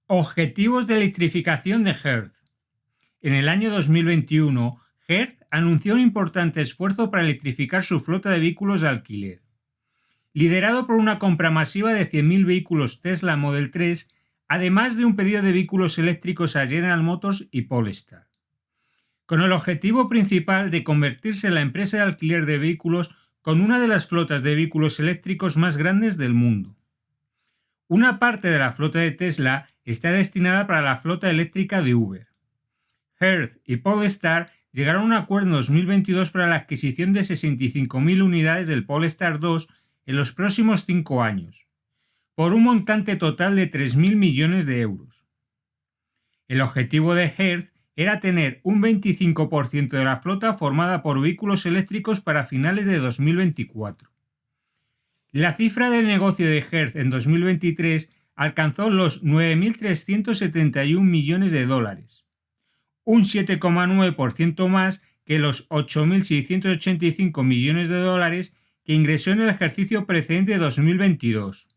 Objetivos de electrificación de Hertz. En el año 2021, Hertz anunció un importante esfuerzo para electrificar su flota de vehículos de alquiler. Liderado por una compra masiva de 100.000 vehículos Tesla Model 3, además de un pedido de vehículos eléctricos a General Motors y Polestar. Con el objetivo principal de convertirse en la empresa de alquiler de vehículos con una de las flotas de vehículos eléctricos más grandes del mundo. Una parte de la flota de Tesla está destinada para la flota eléctrica de Uber. Hertz y Polestar llegaron a un acuerdo en 2022 para la adquisición de 65.000 unidades del Polestar 2 en los próximos 5 años, por un montante total de 3.000 millones de euros. El objetivo de Hertz era tener un 25% de la flota formada por vehículos eléctricos para finales de 2024. La cifra del negocio de Hertz en 2023 alcanzó los 9.371 millones de dólares, un 7,9% más que los 8.685 millones de dólares que ingresó en el ejercicio precedente de 2022.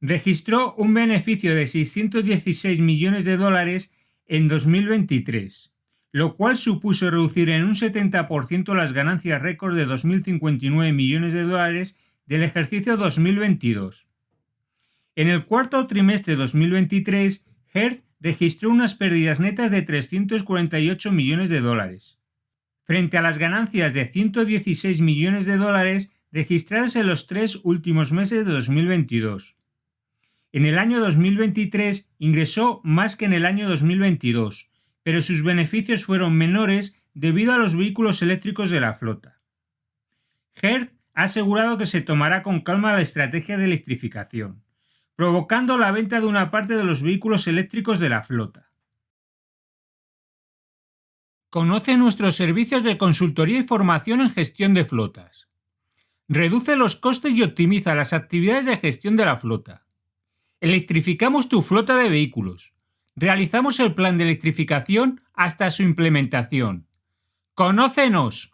Registró un beneficio de 616 millones de dólares en 2023, lo cual supuso reducir en un 70% las ganancias récord de 2.059 millones de dólares del ejercicio 2022. En el cuarto trimestre de 2023, Hertz registró unas pérdidas netas de 348 millones de dólares, frente a las ganancias de 116 millones de dólares registradas en los 3 últimos meses de 2022. En el año 2023 ingresó más que en el año 2022, pero sus beneficios fueron menores debido a los vehículos eléctricos de la flota. Hertz ha asegurado que se tomará con calma la estrategia de electrificación, provocando la venta de una parte de los vehículos eléctricos de la flota. Conoce nuestros servicios de consultoría y formación en gestión de flotas. Reduce los costes y optimiza las actividades de gestión de la flota. Electrificamos tu flota de vehículos. Realizamos el plan de electrificación hasta su implementación. ¡Conócenos!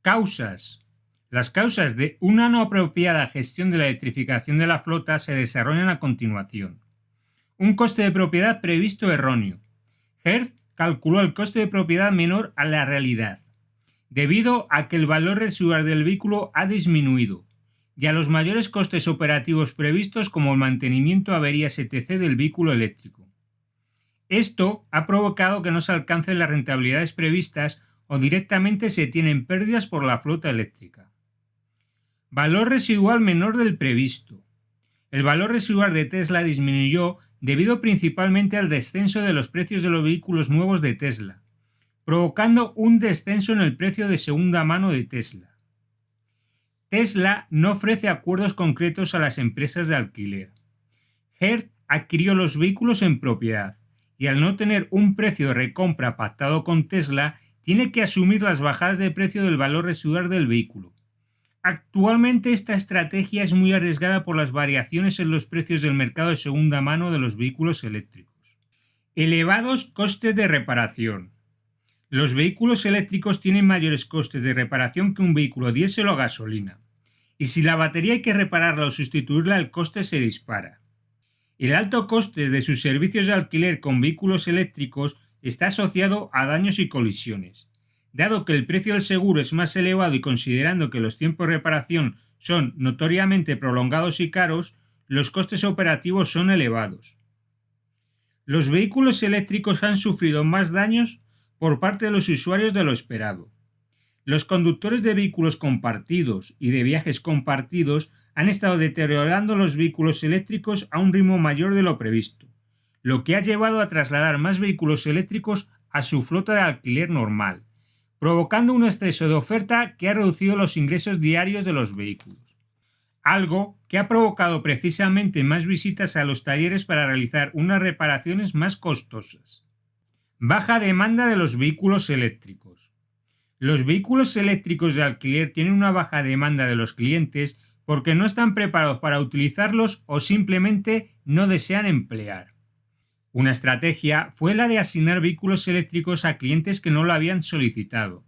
Causas. Las causas de una no apropiada gestión de la electrificación de la flota se desarrollan a continuación. Un coste de propiedad previsto erróneo. Hertz calculó el coste de propiedad menor a la realidad, debido a que el valor residual del vehículo ha disminuido, y a los mayores costes operativos previstos como el mantenimiento, averías, etc. del vehículo eléctrico. Esto ha provocado que no se alcancen las rentabilidades previstas o directamente se tienen pérdidas por la flota eléctrica. Valor residual menor del previsto. El valor residual de Tesla disminuyó debido principalmente al descenso de los precios de los vehículos nuevos de Tesla, provocando un descenso en el precio de segunda mano de Tesla. Tesla no ofrece acuerdos concretos a las empresas de alquiler. Hertz adquirió los vehículos en propiedad y al no tener un precio de recompra pactado con Tesla, tiene que asumir las bajadas de precio del valor residual del vehículo. Actualmente esta estrategia es muy arriesgada por las variaciones en los precios del mercado de segunda mano de los vehículos eléctricos. Elevados costes de reparación. Los vehículos eléctricos tienen mayores costes de reparación que un vehículo diésel o gasolina, y si la batería hay que repararla o sustituirla, el coste se dispara. El alto coste de sus servicios de alquiler con vehículos eléctricos está asociado a daños y colisiones. Dado que el precio del seguro es más elevado y considerando que los tiempos de reparación son notoriamente prolongados y caros, los costes operativos son elevados. Los vehículos eléctricos han sufrido más daños por parte de los usuarios de lo esperado. Los conductores de vehículos compartidos y de viajes compartidos han estado deteriorando los vehículos eléctricos a un ritmo mayor de lo previsto, lo que ha llevado a trasladar más vehículos eléctricos a su flota de alquiler normal, provocando un exceso de oferta que ha reducido los ingresos diarios de los vehículos. Algo que ha provocado precisamente más visitas a los talleres para realizar unas reparaciones más costosas. Baja demanda de los vehículos eléctricos. Los vehículos eléctricos de alquiler tienen una baja demanda de los clientes porque no están preparados para utilizarlos o simplemente no desean emplear. Una estrategia fue la de asignar vehículos eléctricos a clientes que no lo habían solicitado.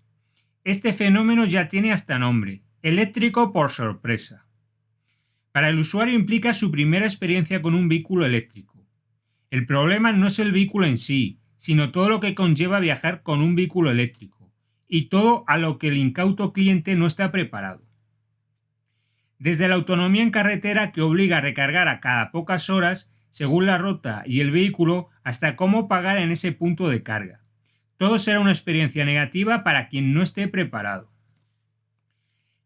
Este fenómeno ya tiene hasta nombre: eléctrico por sorpresa. Para el usuario implica su primera experiencia con un vehículo eléctrico. El problema no es el vehículo en sí, sino todo lo que conlleva viajar con un vehículo eléctrico, y todo a lo que el incauto cliente no está preparado. Desde la autonomía en carretera, que obliga a recargar a cada pocas horas, según la ruta y el vehículo, hasta cómo pagar en ese punto de carga. Todo será una experiencia negativa para quien no esté preparado.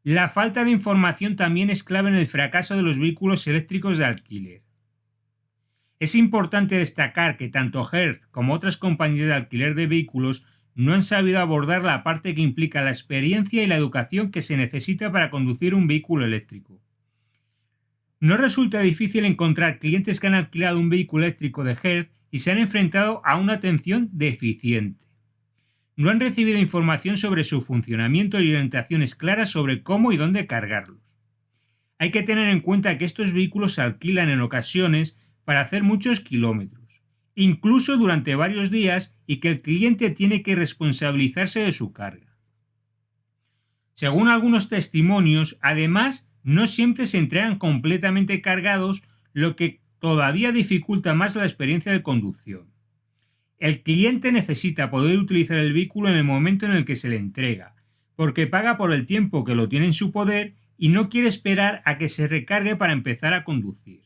La falta de información también es clave en el fracaso de los vehículos eléctricos de alquiler. Es importante destacar que tanto Hertz como otras compañías de alquiler de vehículos no han sabido abordar la parte que implica la experiencia y la educación que se necesita para conducir un vehículo eléctrico. No resulta difícil encontrar clientes que han alquilado un vehículo eléctrico de Hertz y se han enfrentado a una atención deficiente. No han recibido información sobre su funcionamiento y orientaciones claras sobre cómo y dónde cargarlos. Hay que tener en cuenta que estos vehículos se alquilan en ocasiones para hacer muchos kilómetros, incluso durante varios días, y que el cliente tiene que responsabilizarse de su carga. Según algunos testimonios, además, no siempre se entregan completamente cargados, lo que todavía dificulta más la experiencia de conducción. El cliente necesita poder utilizar el vehículo en el momento en el que se le entrega, porque paga por el tiempo que lo tiene en su poder y no quiere esperar a que se recargue para empezar a conducir.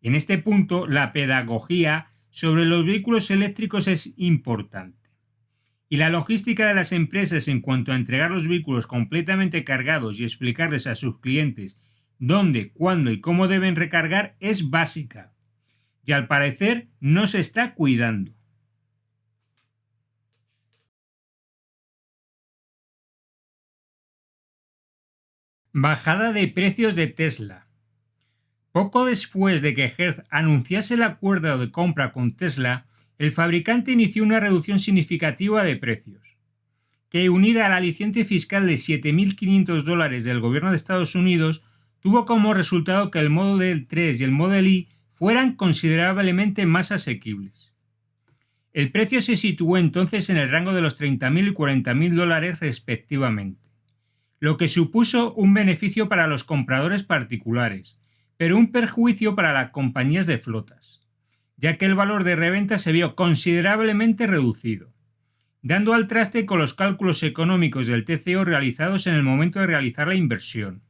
En este punto, la pedagogía sobre los vehículos eléctricos es importante. Y la logística de las empresas en cuanto a entregar los vehículos completamente cargados y explicarles a sus clientes dónde, cuándo y cómo deben recargar es básica. Y al parecer no se está cuidando. Bajada de precios de Tesla. Poco después de que Hertz anunciase el acuerdo de compra con Tesla, el fabricante inició una reducción significativa de precios, que, unida al aliciente fiscal de $7.500 del gobierno de Estados Unidos, tuvo como resultado que el Model 3 y el Model Y fueran considerablemente más asequibles. El precio se situó entonces en el rango de los $30.000 y $40.000 respectivamente, lo que supuso un beneficio para los compradores particulares, pero un perjuicio para las compañías de flotas, ya que el valor de reventa se vio considerablemente reducido, dando al traste con los cálculos económicos del TCO realizados en el momento de realizar la inversión.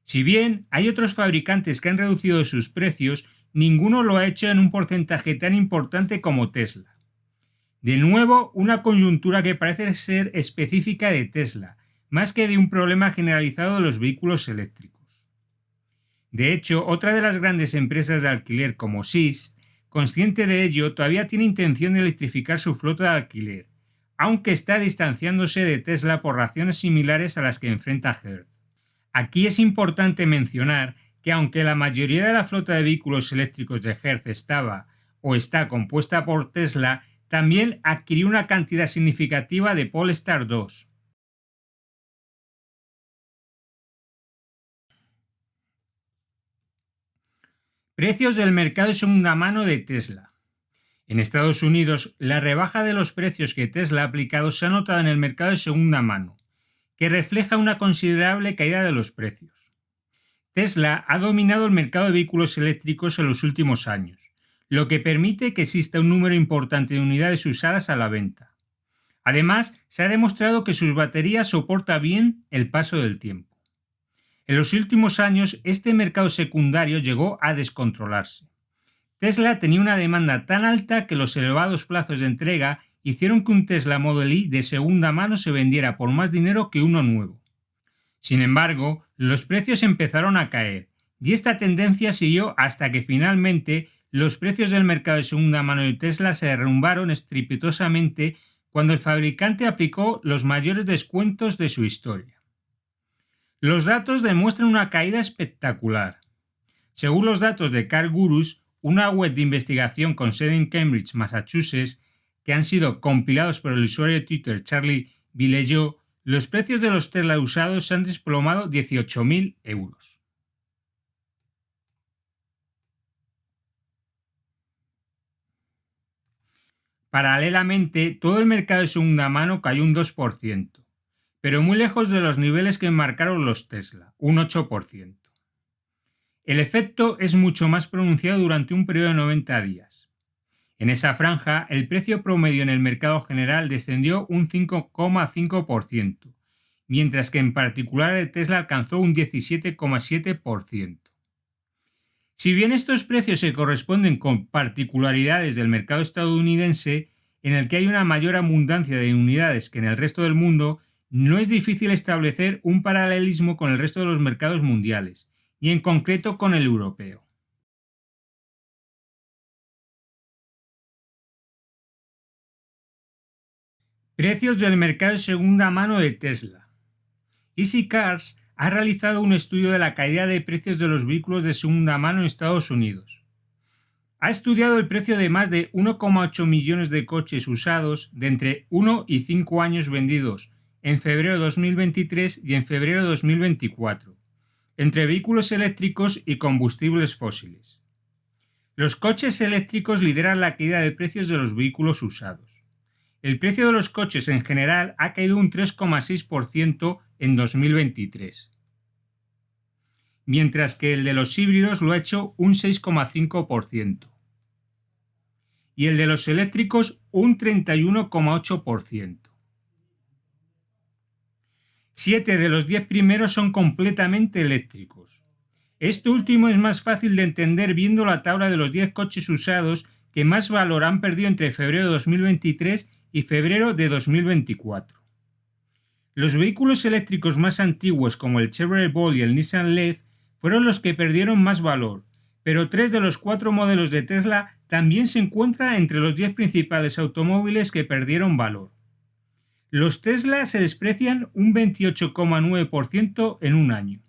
Si bien hay otros fabricantes que han reducido sus precios, ninguno lo ha hecho en un porcentaje tan importante como Tesla. De nuevo, una coyuntura que parece ser específica de Tesla, más que de un problema generalizado de los vehículos eléctricos. De hecho, otra de las grandes empresas de alquiler como Sixt, consciente de ello, todavía tiene intención de electrificar su flota de alquiler, aunque está distanciándose de Tesla por razones similares a las que enfrenta Hertz. Aquí es importante mencionar que aunque la mayoría de la flota de vehículos eléctricos de Hertz estaba o está compuesta por Tesla, también adquirió una cantidad significativa de Polestar 2. Precios del mercado de segunda mano de Tesla. En Estados Unidos, la rebaja de los precios que Tesla ha aplicado se ha notado en el mercado de segunda mano, que refleja una considerable caída de los precios. Tesla ha dominado el mercado de vehículos eléctricos en los últimos años, lo que permite que exista un número importante de unidades usadas a la venta. Además, se ha demostrado que sus baterías soportan bien el paso del tiempo. En los últimos años, este mercado secundario llegó a descontrolarse. Tesla tenía una demanda tan alta que los elevados plazos de entrega hicieron que un Tesla Model Y de segunda mano se vendiera por más dinero que uno nuevo. Sin embargo, los precios empezaron a caer, y esta tendencia siguió hasta que finalmente los precios del mercado de segunda mano de Tesla se derrumbaron estrepitosamente cuando el fabricante aplicó los mayores descuentos de su historia. Los datos demuestran una caída espectacular. Según los datos de CarGurus, una web de investigación con sede en Cambridge, Massachusetts, que han sido compilados por el usuario de Twitter Charlie Villejot, los precios de los Tesla usados se han desplomado 18.000 euros. Paralelamente, todo el mercado de segunda mano cayó un 2%, pero muy lejos de los niveles que marcaron los Tesla, un 8%. El efecto es mucho más pronunciado durante un periodo de 90 días. En esa franja, el precio promedio en el mercado general descendió un 5,5%, mientras que en particular el Tesla alcanzó un 17,7%. Si bien estos precios se corresponden con particularidades del mercado estadounidense, en el que hay una mayor abundancia de unidades que en el resto del mundo, no es difícil establecer un paralelismo con el resto de los mercados mundiales, y en concreto con el europeo. Precios del mercado de segunda mano de Tesla. Easy Cars ha realizado un estudio de la caída de precios de los vehículos de segunda mano en Estados Unidos. Ha estudiado el precio de más de 1,8 millones de coches usados de entre 1 y 5 años vendidos en febrero de 2023 y en febrero de 2024, entre vehículos eléctricos y combustibles fósiles. Los coches eléctricos lideran la caída de precios de los vehículos usados. El precio de los coches en general ha caído un 3,6% en 2023, mientras que el de los híbridos lo ha hecho un 6,5% y el de los eléctricos un 31,8%. 7 de los 10 primeros son completamente eléctricos. Este último es más fácil de entender viendo la tabla de los 10 coches usados que más valor han perdido entre febrero de 2023 y febrero de 2024. Los vehículos eléctricos más antiguos como el Chevrolet Bolt y el Nissan Leaf fueron los que perdieron más valor, pero 3 de los 4 modelos de Tesla también se encuentran entre los 10 principales automóviles que perdieron valor. Los Tesla se desprecian un 28,9% en un año.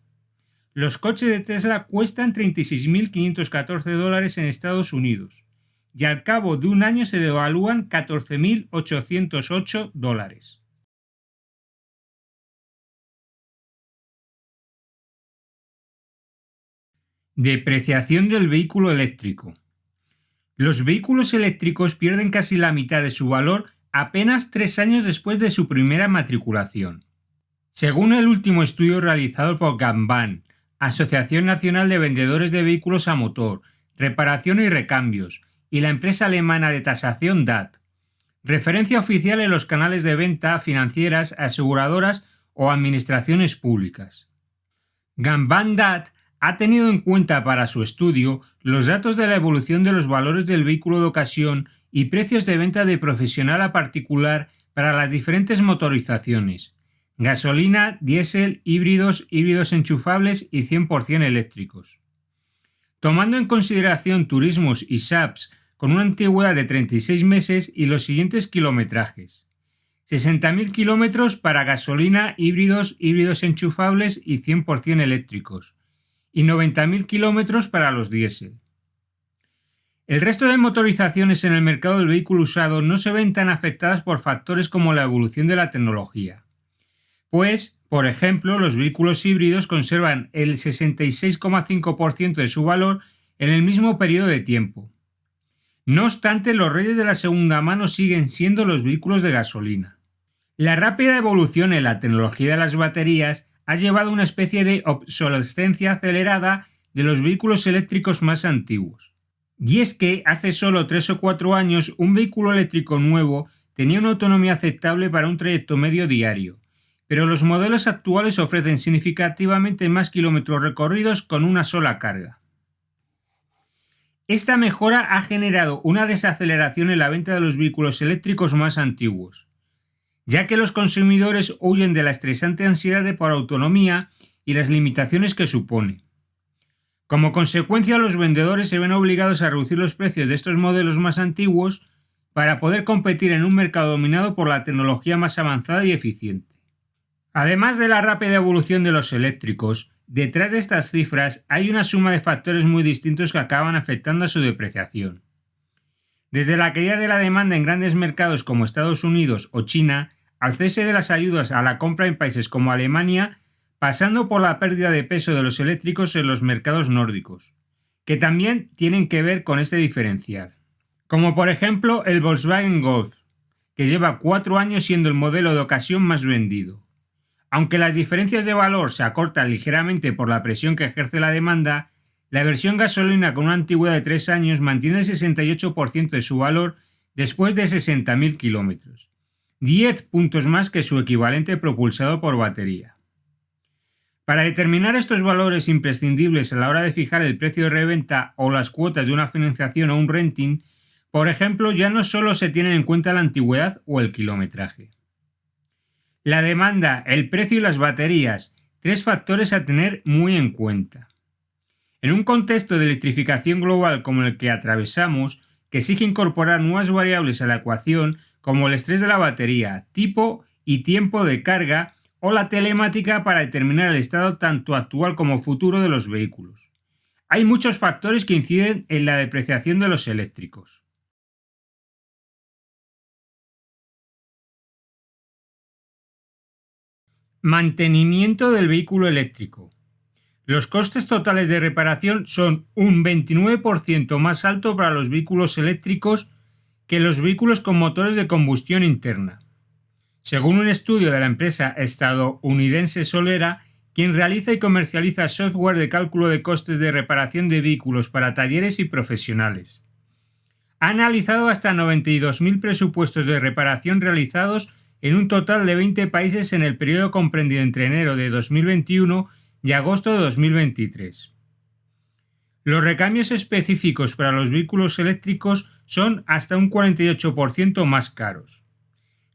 Los coches de Tesla cuestan $36.514 en Estados Unidos y al cabo de un año se devalúan $14.808. Depreciación del vehículo eléctrico. Los vehículos eléctricos pierden casi la mitad de su valor apenas 3 años después de su primera matriculación. Según el último estudio realizado por Ganbang, Asociación Nacional de Vendedores de Vehículos a Motor, Reparación y Recambios, y la empresa alemana de tasación DAT, referencia oficial en los canales de venta, financieras, aseguradoras o administraciones públicas. Ganbang DAT ha tenido en cuenta para su estudio los datos de la evolución de los valores del vehículo de ocasión y precios de venta de profesional a particular para las diferentes motorizaciones: gasolina, diésel, híbridos, híbridos enchufables y 100% eléctricos. Tomando en consideración turismos y SAPs con una antigüedad de 36 meses y los siguientes kilometrajes: 60.000 kilómetros para gasolina, híbridos, híbridos enchufables y 100% eléctricos, y 90.000 kilómetros para los diésel. El resto de motorizaciones en el mercado del vehículo usado no se ven tan afectadas por factores como la evolución de la tecnología. Pues, por ejemplo, los vehículos híbridos conservan el 66,5% de su valor en el mismo periodo de tiempo. No obstante, los reyes de la segunda mano siguen siendo los vehículos de gasolina. La rápida evolución en la tecnología de las baterías ha llevado a una especie de obsolescencia acelerada de los vehículos eléctricos más antiguos. Y es que hace solo 3 o 4 años un vehículo eléctrico nuevo tenía una autonomía aceptable para un trayecto medio diario, pero los modelos actuales ofrecen significativamente más kilómetros recorridos con una sola carga. Esta mejora ha generado una desaceleración en la venta de los vehículos eléctricos más antiguos, ya que los consumidores huyen de la estresante ansiedad por autonomía y las limitaciones que supone. Como consecuencia, los vendedores se ven obligados a reducir los precios de estos modelos más antiguos para poder competir en un mercado dominado por la tecnología más avanzada y eficiente. Además de la rápida evolución de los eléctricos, detrás de estas cifras hay una suma de factores muy distintos que acaban afectando a su depreciación. Desde la caída de la demanda en grandes mercados como Estados Unidos o China, al cese de las ayudas a la compra en países como Alemania, pasando por la pérdida de peso de los eléctricos en los mercados nórdicos, que también tienen que ver con este diferencial. como por ejemplo el Volkswagen Golf, que lleva 4 años siendo el modelo de ocasión más vendido. Aunque las diferencias de valor se acortan ligeramente por la presión que ejerce la demanda, la versión gasolina con una antigüedad de 3 años mantiene el 68% de su valor después de 60.000 kilómetros, 10 puntos más que su equivalente propulsado por batería. Para determinar estos valores imprescindibles a la hora de fijar el precio de reventa o las cuotas de una financiación o un renting, por ejemplo, ya no solo se tienen en cuenta la antigüedad o el kilometraje. La demanda, el precio y las baterías, 3 factores a tener muy en cuenta. En un contexto de electrificación global como el que atravesamos, que exige incorporar nuevas variables a la ecuación, como el estrés de la batería, tipo y tiempo de carga, o la telemática para determinar el estado tanto actual como futuro de los vehículos. Hay muchos factores que inciden en la depreciación de los eléctricos. Mantenimiento del vehículo eléctrico. Los costes totales de reparación son un 29% más alto para los vehículos eléctricos que los vehículos con motores de combustión interna. Según un estudio de la empresa estadounidense Solera, quien realiza y comercializa software de cálculo de costes de reparación de vehículos para talleres y profesionales. Ha analizado hasta 92.000 presupuestos de reparación realizados en un total de 20 países en el periodo comprendido entre enero de 2021 y agosto de 2023. Los recambios específicos para los vehículos eléctricos son hasta un 48% más caros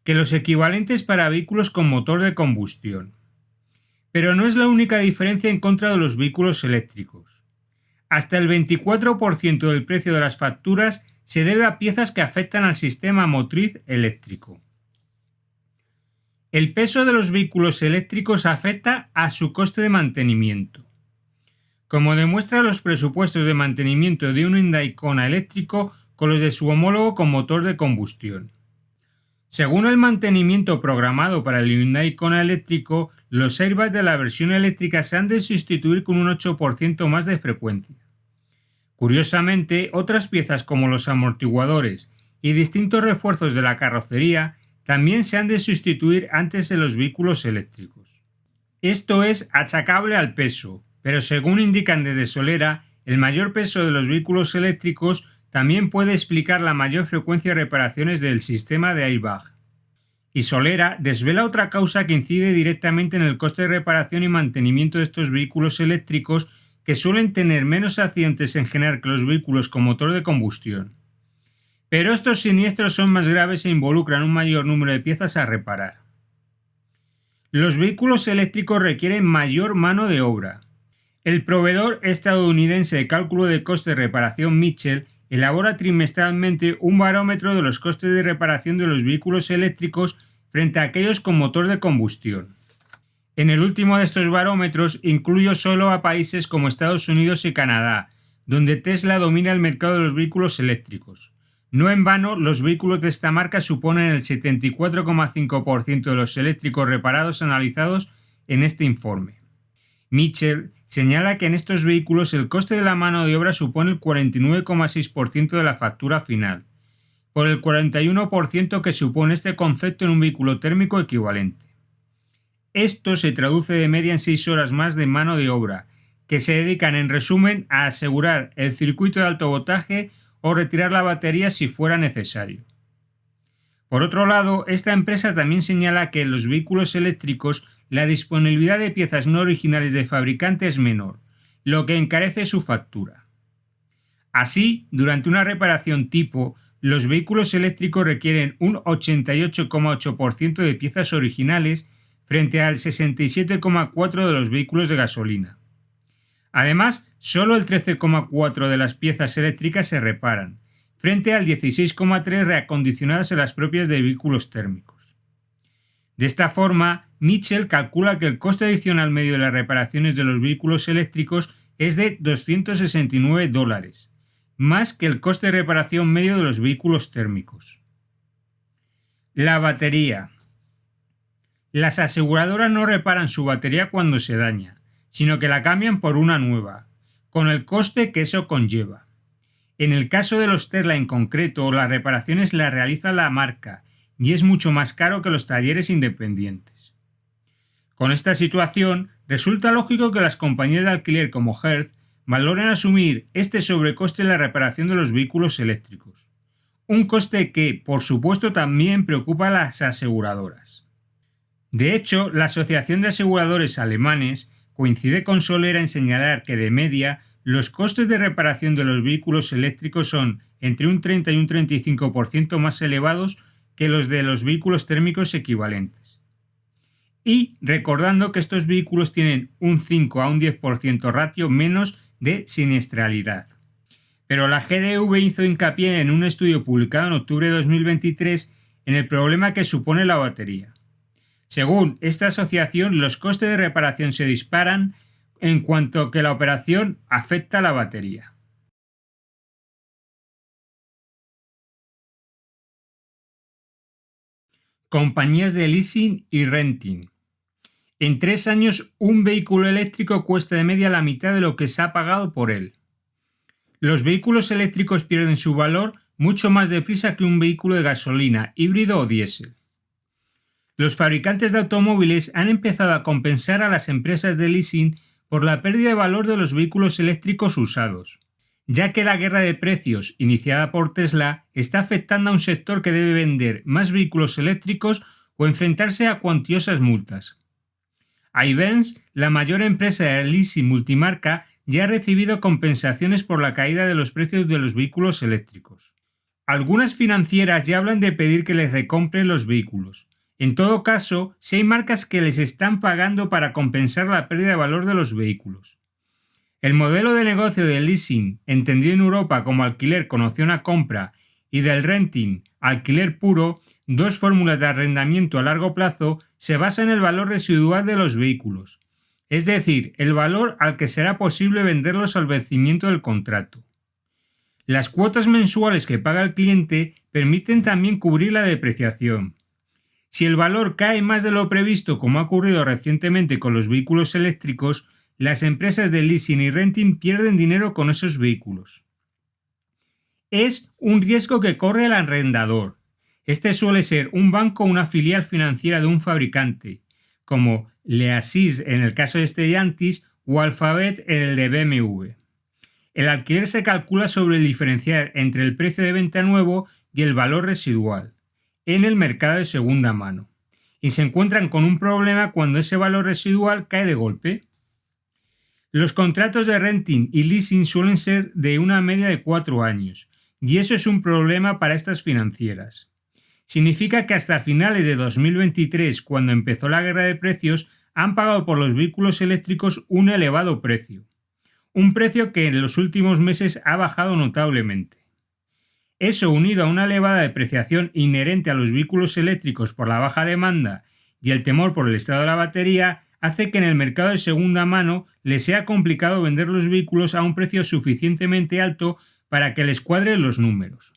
que los equivalentes para vehículos con motor de combustión. Pero no es la única diferencia en contra de los vehículos eléctricos. Hasta el 24% del precio de las facturas se debe a piezas que afectan al sistema motriz eléctrico. El peso de los vehículos eléctricos afecta a su coste de mantenimiento. Como demuestran los presupuestos de mantenimiento de un Hyundai Kona eléctrico con los de su homólogo con motor de combustión. Según el mantenimiento programado para el Hyundai Kona eléctrico, los airbags de la versión eléctrica se han de sustituir con un 8% más de frecuencia. Curiosamente, otras piezas como los amortiguadores y distintos refuerzos de la carrocería también se han de sustituir antes en los vehículos eléctricos. Esto es achacable al peso, pero según indican desde Solera, el mayor peso de los vehículos eléctricos también puede explicar la mayor frecuencia de reparaciones del sistema de airbag. Y Solera desvela otra causa que incide directamente en el coste de reparación y mantenimiento de estos vehículos eléctricos, que suelen tener menos accidentes en general que los vehículos con motor de combustión. Pero estos siniestros son más graves e involucran un mayor número de piezas a reparar. Los vehículos eléctricos requieren mayor mano de obra. El proveedor estadounidense de cálculo de coste de reparación Mitchell elabora trimestralmente un barómetro de los costes de reparación de los vehículos eléctricos frente a aquellos con motor de combustión. En el último de estos barómetros incluyó solo a países como Estados Unidos y Canadá, donde Tesla domina el mercado de los vehículos eléctricos. No en vano, los vehículos de esta marca suponen el 74,5% de los eléctricos reparados analizados en este informe. Mitchell señala que en estos vehículos el coste de la mano de obra supone el 49,6% de la factura final, por el 41% que supone este concepto en un vehículo térmico equivalente. Esto se traduce de media en 6 horas más de mano de obra, que se dedican en resumen a asegurar el circuito de alto voltaje o retirar la batería si fuera necesario. Por otro lado, esta empresa también señala que en los vehículos eléctricos la disponibilidad de piezas no originales de fabricante es menor, lo que encarece su factura. Así, durante una reparación tipo, los vehículos eléctricos requieren un 88,8% de piezas originales frente al 67,4% de los vehículos de gasolina. Además, solo el 13,4% de las piezas eléctricas se reparan, frente al 16,3% reacondicionadas en las propias de vehículos térmicos. De esta forma, Mitchell calcula que el coste adicional medio de las reparaciones de los vehículos eléctricos es de $269, más que el coste de reparación medio de los vehículos térmicos. La batería. Las aseguradoras no reparan su batería cuando se daña, sino que la cambian por una nueva, con el coste que eso conlleva. En el caso de los Tesla en concreto, las reparaciones las realiza la marca y es mucho más caro que los talleres independientes. Con esta situación, resulta lógico que las compañías de alquiler como Hertz valoren asumir este sobrecoste en la reparación de los vehículos eléctricos, un coste que, por supuesto, también preocupa a las aseguradoras. De hecho, la Asociación de Aseguradores Alemanes coincide con Solera en señalar que de media los costes de reparación de los vehículos eléctricos son entre un 30 y un 35% más elevados que los de los vehículos térmicos equivalentes. Y recordando que estos vehículos tienen un 5 a un 10% ratio menos de siniestralidad. Pero la GDV hizo hincapié en un estudio publicado en octubre de 2023 en el problema que supone la batería. Según esta asociación, los costes de reparación se disparan en cuanto que la operación afecta a la batería. Compañías de leasing y renting. En 3 años, un vehículo eléctrico cuesta de media la mitad de lo que se ha pagado por él. Los vehículos eléctricos pierden su valor mucho más deprisa que un vehículo de gasolina, híbrido o diésel. Los fabricantes de automóviles han empezado a compensar a las empresas de leasing por la pérdida de valor de los vehículos eléctricos usados, ya que la guerra de precios iniciada por Tesla está afectando a un sector que debe vender más vehículos eléctricos o enfrentarse a cuantiosas multas. Ayvens, la mayor empresa de leasing multimarca, ya ha recibido compensaciones por la caída de los precios de los vehículos eléctricos. Algunas financieras ya hablan de pedir que les recompren los vehículos. En todo caso, si hay marcas que les están pagando para compensar la pérdida de valor de los vehículos. El modelo de negocio del leasing, entendido en Europa como alquiler con opción a compra, y del renting, alquiler puro, dos fórmulas de arrendamiento a largo plazo, se basa en el valor residual de los vehículos, es decir, el valor al que será posible venderlos al vencimiento del contrato. Las cuotas mensuales que paga el cliente permiten también cubrir la depreciación. Si el valor cae más de lo previsto, como ha ocurrido recientemente con los vehículos eléctricos, las empresas de leasing y renting pierden dinero con esos vehículos. Es un riesgo que corre el arrendador. Este suele ser un banco o una filial financiera de un fabricante, como Leasys en el caso de Stellantis o Alphabet en el de BMW. El alquiler se calcula sobre el diferencial entre el precio de venta nuevo y el valor residual en el mercado de segunda mano, y se encuentran con un problema cuando ese valor residual cae de golpe. Los contratos de renting y leasing suelen ser de una media de 4 años, y eso es un problema para estas financieras. Significa que hasta finales de 2023, cuando empezó la guerra de precios, han pagado por los vehículos eléctricos un elevado precio. Un precio que en los últimos meses ha bajado notablemente. Eso, unido a una elevada depreciación inherente a los vehículos eléctricos por la baja demanda y el temor por el estado de la batería, hace que en el mercado de segunda mano les sea complicado vender los vehículos a un precio suficientemente alto para que les cuadren los números.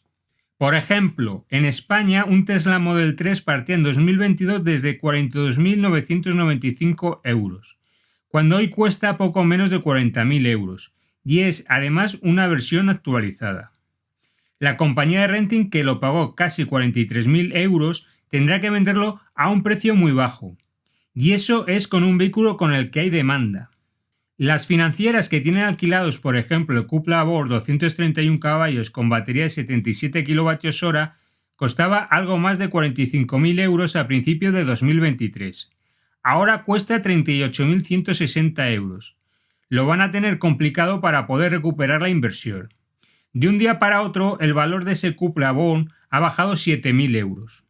Por ejemplo, en España un Tesla Model 3 partía en 2022 desde 42.995 euros, cuando hoy cuesta poco menos de 40.000 euros, y es además una versión actualizada. La compañía de renting que lo pagó casi 43.000 euros tendrá que venderlo a un precio muy bajo, y eso es con un vehículo con el que hay demanda. Las financieras que tienen alquilados, por ejemplo, el Cupra Born 231 caballos con batería de 77 kWh, costaba algo más de 45.000 euros a principios de 2023. Ahora cuesta 38.160 euros. Lo van a tener complicado para poder recuperar la inversión. De un día para otro, el valor de ese Cupra Born ha bajado 7.000 euros.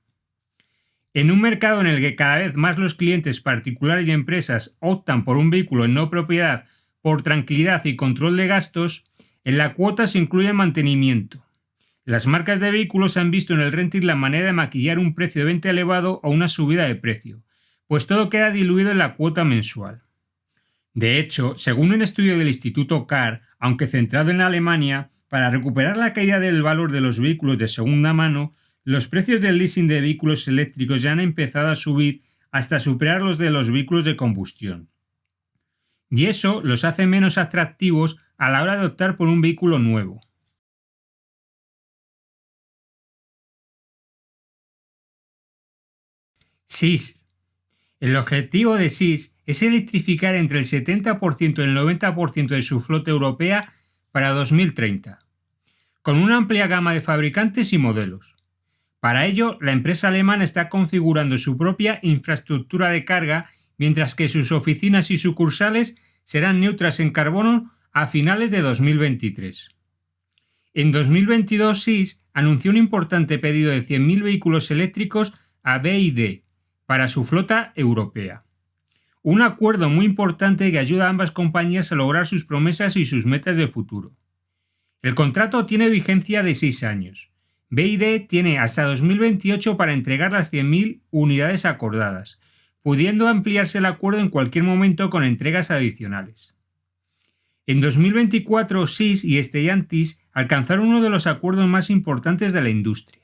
En un mercado en el que cada vez más los clientes particulares y empresas optan por un vehículo en no propiedad por tranquilidad y control de gastos, en la cuota se incluye mantenimiento. Las marcas de vehículos han visto en el renting la manera de maquillar un precio de venta elevado o una subida de precio, pues todo queda diluido en la cuota mensual. De hecho, según un estudio del Instituto CAR, aunque centrado en Alemania, para recuperar la caída del valor de los vehículos de segunda mano, los precios del leasing de vehículos eléctricos ya han empezado a subir hasta superar los de los vehículos de combustión. Y eso los hace menos atractivos a la hora de optar por un vehículo nuevo. SIS. El objetivo de SIS es electrificar entre el 70% y el 90% de su flota europea para 2030, con una amplia gama de fabricantes y modelos. Para ello, la empresa alemana está configurando su propia infraestructura de carga, mientras que sus oficinas y sucursales serán neutras en carbono a finales de 2023. En 2022, SIS anunció un importante pedido de 100.000 vehículos eléctricos a BYD para su flota europea. Un acuerdo muy importante que ayuda a ambas compañías a lograr sus promesas y sus metas de futuro. El contrato tiene vigencia de 6 años. BYD tiene hasta 2028 para entregar las 100.000 unidades acordadas, pudiendo ampliarse el acuerdo en cualquier momento con entregas adicionales. En 2024, SIS y Stellantis alcanzaron uno de los acuerdos más importantes de la industria.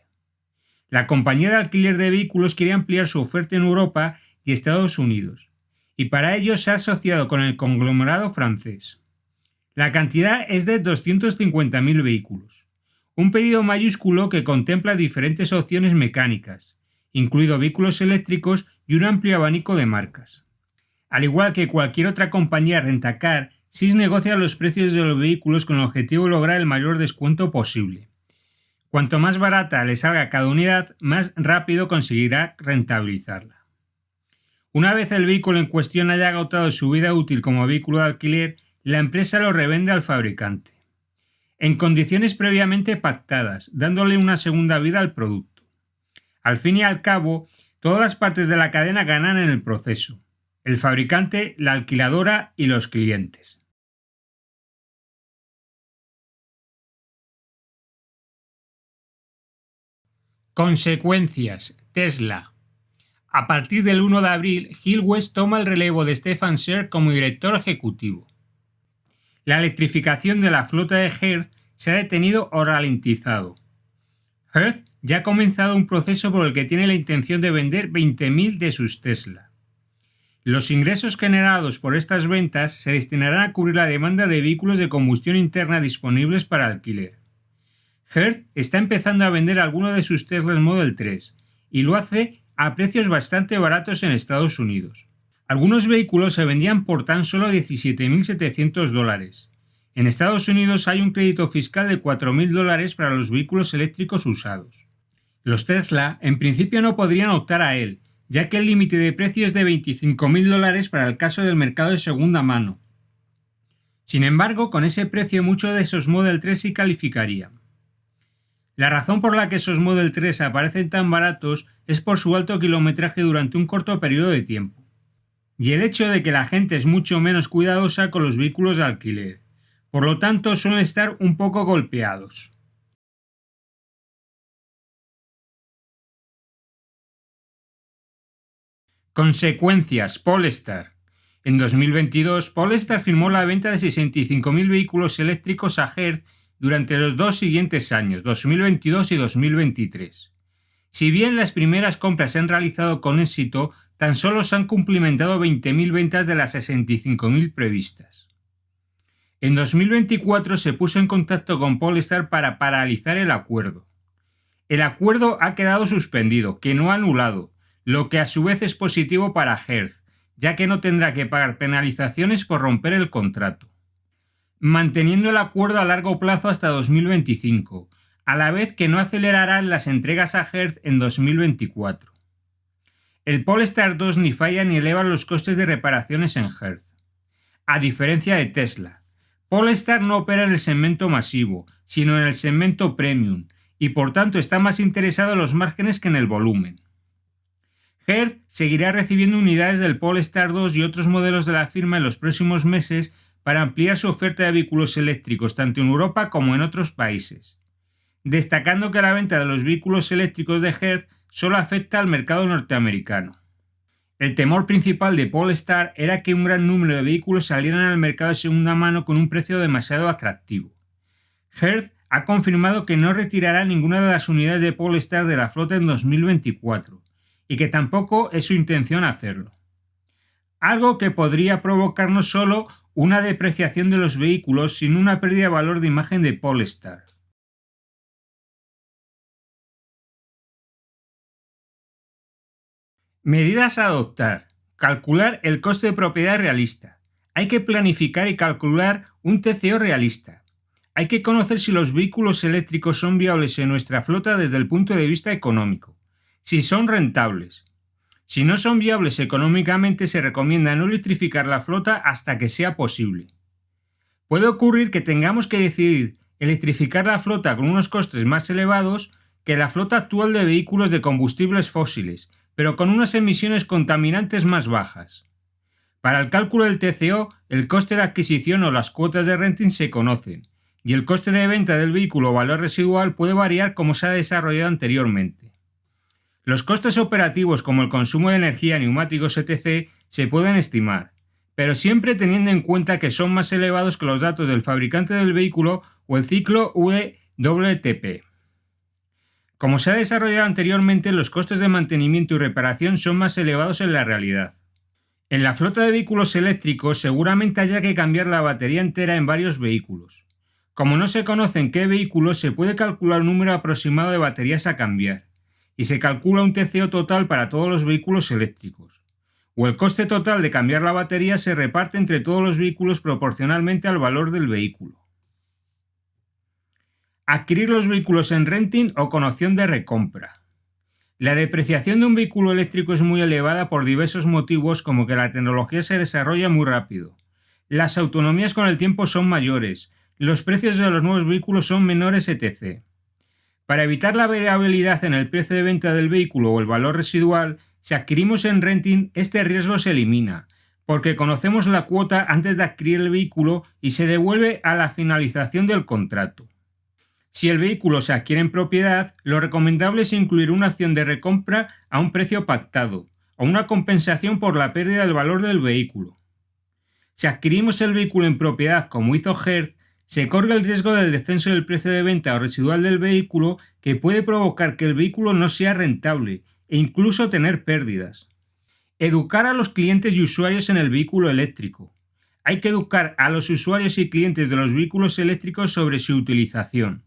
La compañía de alquiler de vehículos quiere ampliar su oferta en Europa y Estados Unidos, y para ello se ha asociado con el conglomerado francés. La cantidad es de 250.000 vehículos, un pedido mayúsculo que contempla diferentes opciones mecánicas, incluido vehículos eléctricos y un amplio abanico de marcas. Al igual que cualquier otra compañía rentacar, SIS negocia los precios de los vehículos con el objetivo de lograr el mayor descuento posible. Cuanto más barata le salga cada unidad, más rápido conseguirá rentabilizarla. Una vez el vehículo en cuestión haya agotado su vida útil como vehículo de alquiler, la empresa lo revende al fabricante, en condiciones previamente pactadas, dándole una segunda vida al producto. Al fin y al cabo, todas las partes de la cadena ganan en el proceso: el fabricante, la alquiladora y los clientes. Consecuencias. Tesla. A partir del 1 de abril, Gil West toma el relevo de Stefan Scher como director ejecutivo. La electrificación de la flota de Hertz se ha detenido o ralentizado. Hertz ya ha comenzado un proceso por el que tiene la intención de vender 20.000 de sus Tesla. Los ingresos generados por estas ventas se destinarán a cubrir la demanda de vehículos de combustión interna disponibles para alquiler. Hertz está empezando a vender algunos de sus Tesla Model 3 y lo hace a precios bastante baratos en Estados Unidos. Algunos vehículos se vendían por tan solo $17.700. En Estados Unidos hay un crédito fiscal de $4.000 para los vehículos eléctricos usados. Los Tesla en principio no podrían optar a él, ya que el límite de precio es de $25.000 para el caso del mercado de segunda mano. Sin embargo, con ese precio muchos de esos Model 3 sí calificarían. La razón por la que esos Model 3 aparecen tan baratos es por su alto kilometraje durante un corto periodo de tiempo, y el hecho de que la gente es mucho menos cuidadosa con los vehículos de alquiler, por lo tanto suelen estar un poco golpeados. Consecuencias. Polestar. En 2022, Polestar firmó la venta de 65.000 vehículos eléctricos a Hertz durante los 2 siguientes años, 2022 y 2023. Si bien las primeras compras se han realizado con éxito, tan solo se han cumplimentado 20.000 ventas de las 65.000 previstas. En 2024 se puso en contacto con Polestar para paralizar el acuerdo. El acuerdo ha quedado suspendido, que no anulado, lo que a su vez es positivo para Hertz, ya que no tendrá que pagar penalizaciones por romper el contrato, manteniendo el acuerdo a largo plazo hasta 2025, a la vez que no acelerarán las entregas a Hertz en 2024. El Polestar 2 ni falla ni eleva los costes de reparaciones en Hertz. A diferencia de Tesla, Polestar no opera en el segmento masivo, sino en el segmento premium, y por tanto está más interesado en los márgenes que en el volumen. Hertz seguirá recibiendo unidades del Polestar 2 y otros modelos de la firma en los próximos meses para ampliar su oferta de vehículos eléctricos tanto en Europa como en otros países, destacando que la venta de los vehículos eléctricos de Hertz solo afecta al mercado norteamericano. El temor principal de Polestar era que un gran número de vehículos salieran al mercado de segunda mano con un precio demasiado atractivo. Hertz ha confirmado que no retirará ninguna de las unidades de Polestar de la flota en 2024 y que tampoco es su intención hacerlo. Algo que podría provocar no solo una depreciación de los vehículos, sino una pérdida de valor de imagen de Polestar. Medidas a adoptar. Calcular el coste de propiedad realista. Hay que planificar y calcular un TCO realista. Hay que conocer si los vehículos eléctricos son viables en nuestra flota desde el punto de vista económico, si son rentables. Si no son viables económicamente, se recomienda no electrificar la flota hasta que sea posible. Puede ocurrir que tengamos que decidir electrificar la flota con unos costes más elevados que la flota actual de vehículos de combustibles fósiles, pero con unas emisiones contaminantes más bajas. Para el cálculo del TCO, el coste de adquisición o las cuotas de renting se conocen, y el coste de venta del vehículo o valor residual puede variar como se ha desarrollado anteriormente. Los costes operativos como el consumo de energía, neumáticos, etc. se pueden estimar, pero siempre teniendo en cuenta que son más elevados que los datos del fabricante del vehículo o el ciclo WLTP. Como se ha desarrollado anteriormente, los costes de mantenimiento y reparación son más elevados en la realidad. En la flota de vehículos eléctricos seguramente haya que cambiar la batería entera en varios vehículos. Como no se conoce en qué vehículos, se puede calcular un número aproximado de baterías a cambiar, y se calcula un TCO total para todos los vehículos eléctricos. O el coste total de cambiar la batería se reparte entre todos los vehículos proporcionalmente al valor del vehículo. Adquirir los vehículos en renting o con opción de recompra. La depreciación de un vehículo eléctrico es muy elevada por diversos motivos, como que la tecnología se desarrolla muy rápido. Las autonomías con el tiempo son mayores, los precios de los nuevos vehículos son menores, etc. Para evitar la variabilidad en el precio de venta del vehículo o el valor residual, si adquirimos en renting, este riesgo se elimina, porque conocemos la cuota antes de adquirir el vehículo y se devuelve a la finalización del contrato. Si el vehículo se adquiere en propiedad, lo recomendable es incluir una opción de recompra a un precio pactado o una compensación por la pérdida del valor del vehículo. Si adquirimos el vehículo en propiedad, como hizo Hertz, se corre el riesgo del descenso del precio de venta o residual del vehículo, que puede provocar que el vehículo no sea rentable e incluso tener pérdidas. Educar a los clientes y usuarios en el vehículo eléctrico. Hay que educar a los usuarios y clientes de los vehículos eléctricos sobre su utilización.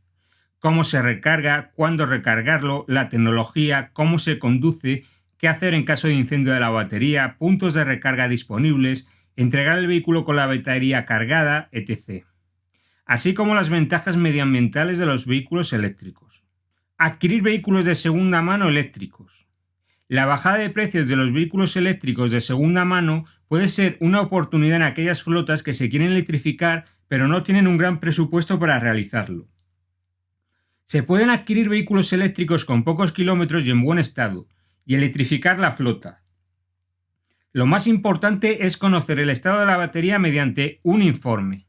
Cómo se recarga, cuándo recargarlo, la tecnología, cómo se conduce, qué hacer en caso de incendio de la batería, puntos de recarga disponibles, entregar el vehículo con la batería cargada, etc. Así como las ventajas medioambientales de los vehículos eléctricos. Adquirir vehículos de segunda mano eléctricos. La bajada de precios de los vehículos eléctricos de segunda mano puede ser una oportunidad en aquellas flotas que se quieren electrificar pero no tienen un gran presupuesto para realizarlo. Se pueden adquirir vehículos eléctricos con pocos kilómetros y en buen estado, y electrificar la flota. Lo más importante es conocer el estado de la batería mediante un informe.